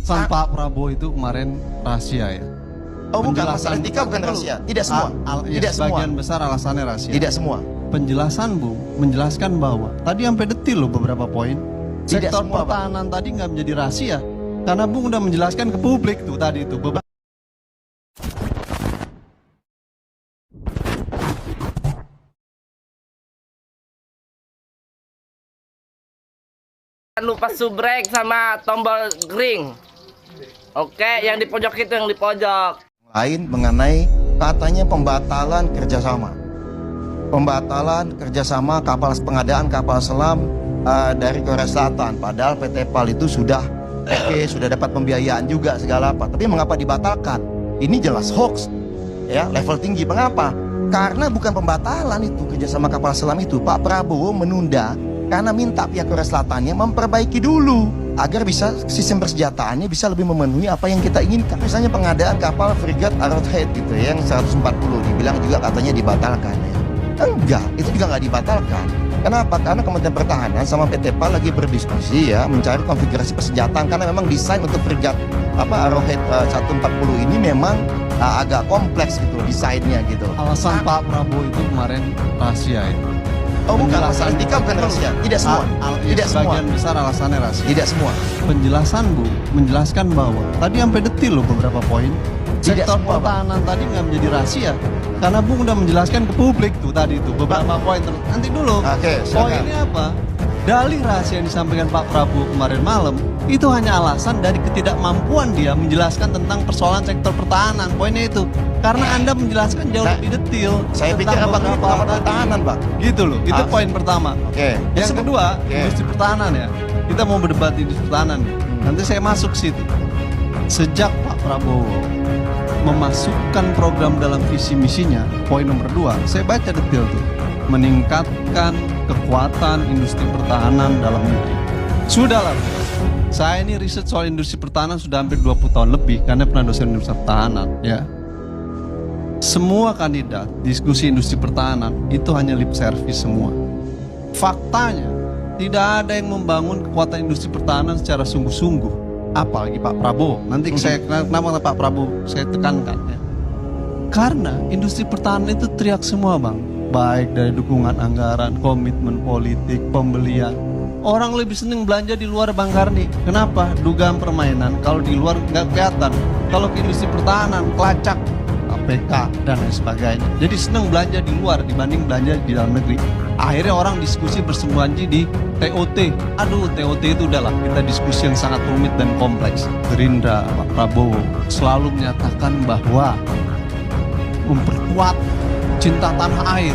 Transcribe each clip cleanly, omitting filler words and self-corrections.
alasan Pak Prabowo itu kemarin rahasia ya? Oh bukan, masalah etika bukan rahasia. Tidak semua. Tidak semua. Sebagian besar alasannya rahasia. Tidak semua. Penjelasan Bung menjelaskan bahwa tadi sampai detil loh beberapa poin. Tidak Sektor semua, pertahanan tadi nggak menjadi rahasia karena Bung udah menjelaskan ke publik tuh tadi itu. Jangan lupa subrek sama tombol green. Oke, yang di pojok itu yang di pojok. Lain mengenai katanya pembatalan kerjasama. Pembatalan kerjasama pengadaan kapal selam dari Korea Selatan. Padahal PT PAL itu sudah sudah dapat pembiayaan juga segala apa. Tapi mengapa dibatalkan? Ini jelas hoax, ya level tinggi. Mengapa? Karena bukan pembatalan itu kerjasama kapal selam itu. Pak Prabowo menunda karena minta pihak Korea Selatannya memperbaiki dulu agar bisa sistem persenjataannya bisa lebih memenuhi apa yang kita inginkan. Misalnya pengadaan kapal frigat Arrowhead gitu ya, yang 140 dibilang juga katanya dibatalkan ya. Enggak, itu juga nggak dibatalkan. Kenapa? Karena Kementerian Pertahanan sama PT PAL lagi berdiskusi ya mencari konfigurasi persenjataan karena memang desain untuk frigat Arrowhead 140 ini memang agak kompleks gitu desainnya gitu. Alasan Pak Prabowo itu kemarin rahasia ya? Oh bukan, masalah etika bukan rahasia. Tidak semua. Tidak semua. Sebagian besar alasannya rahasia. Tidak semua. Penjelasan Bung menjelaskan bahwa tadi sampai detil loh beberapa poin. Tidak Sektor semua, pertahanan tadi nggak menjadi rahasia karena Bung udah menjelaskan ke publik tuh tadi itu beberapa poin. Nanti dulu. Oke, Poinnya apa? Dalih rahasia yang disampaikan Pak Prabowo kemarin malam itu hanya alasan dari ketidakmampuan dia menjelaskan tentang persoalan sektor pertahanan. Poinnya itu karena Anda menjelaskan jauh lebih detil. Saya pikir abang ini pengamat pertahanan, Bang. Gitu loh. Itu poin pertama. Oke. Yang kedua, industri pertahanan ya. Kita mau berdebat industri pertahanan. Nanti saya masuk situ. Sejak Pak Prabowo memasukkan program dalam visi misinya, poin nomor 2, saya baca detil tuh. Meningkatkan kekuatan industri pertahanan dalam negeri. Sudahlah. Saya ini riset soal industri pertahanan sudah hampir 20 tahun lebih karena pernah dosen industri pertahanan ya. Semua kandidat diskusi industri pertahanan itu hanya lip service semua. Faktanya tidak ada yang membangun kekuatan industri pertahanan secara sungguh-sungguh. Apalagi Pak Prabowo. Nanti saya kenapa Pak Prabowo saya tekankan ya. Karena industri pertahanan itu teriak semua Bang. Baik dari dukungan anggaran, komitmen politik, pembelian. Orang lebih seneng belanja di luar Bang Karni. Kenapa? Dugaan permainan. Kalau di luar nggak kelihatan. Kalau ke industri pertahanan, kelacak, KPK dan lain sebagainya. Jadi seneng belanja di luar dibanding belanja di dalam negeri. Akhirnya orang diskusi bersembunyi di TOT. Aduh, TOT itu udahlah kita diskusi yang sangat rumit dan kompleks. Gerindra, Pak Prabowo selalu menyatakan bahwa memperkuat cinta tanah air,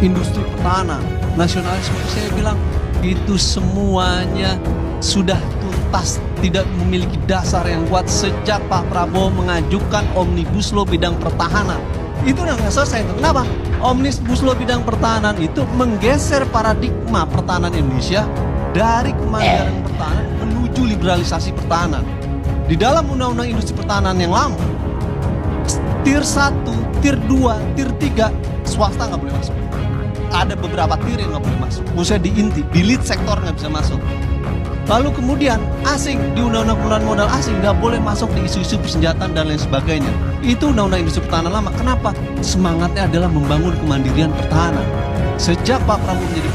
industri pertahanan, nasionalisme. Saya bilang itu semuanya sudah tuntas, tidak memiliki dasar yang kuat sejak Pak Prabowo mengajukan Omnibus Law bidang pertahanan. Itu yang nggak selesai. Kenapa? Omnibus Law bidang pertahanan itu menggeser paradigma pertahanan Indonesia dari kemandirian pertahanan menuju liberalisasi pertahanan. Di dalam Undang-Undang Industri Pertahanan yang lama, Tier 1, Tier 2, Tier 3 swasta nggak boleh masuk. Ada beberapa tier yang nggak boleh masuk. Khususnya di inti, di lead sektor nggak bisa masuk. Lalu kemudian asing, di Undang-Undang Pengelolaan Modal Asing nggak boleh masuk di isu-isu persenjataan dan lain sebagainya. Itu Undang-Undang Industri Pertahanan lama. Kenapa? Semangatnya adalah membangun kemandirian pertahanan. Sejak Pak Prabowo menjadi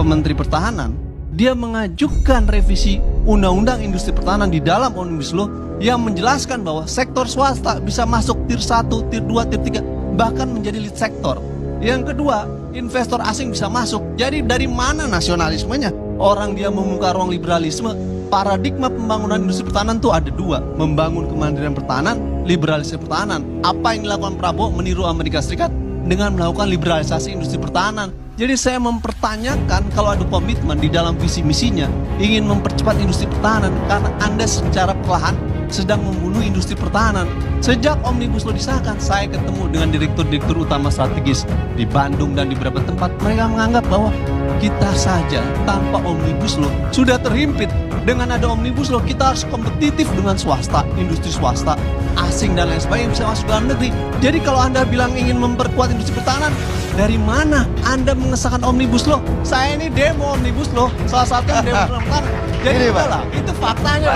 Menteri Pertahanan, dia mengajukan revisi Undang-Undang Industri Pertahanan di dalam Omnibus Law yang menjelaskan bahwa sektor swasta bisa masuk Tier 1, Tier 2, Tier 3, bahkan menjadi lead sektor. Yang kedua, investor asing bisa masuk. Jadi dari mana nasionalismenya? Orang dia membuka ruang liberalisme. Paradigma pembangunan industri pertahanan itu ada dua. Membangun kemandirian pertahanan, liberalisasi pertahanan. Apa yang dilakukan Prabowo meniru Amerika Serikat dengan melakukan liberalisasi industri pertahanan. Jadi saya mempertanyakan kalau ada komitmen di dalam visi misinya ingin mempercepat industri pertahanan karena Anda secara perlahan sedang membunuh industri pertahanan. Sejak Omnibus Law disahkan, saya ketemu dengan direktur-direktur utama strategis di Bandung dan di beberapa tempat. Mereka menganggap bahwa kita saja tanpa Omnibus Law sudah terhimpit. Dengan ada Omnibus Law kita harus kompetitif dengan swasta, industri swasta, asing dan lain sebagainya bisa masuk dalam negeri. Jadi kalau Anda bilang ingin memperkuat industri pertahanan, dari mana Anda mengesahkan Omnibus Law? Saya ini demo Omnibus Law, salah satu yang demo pertahanan. Jadi itulah, itu faktanya.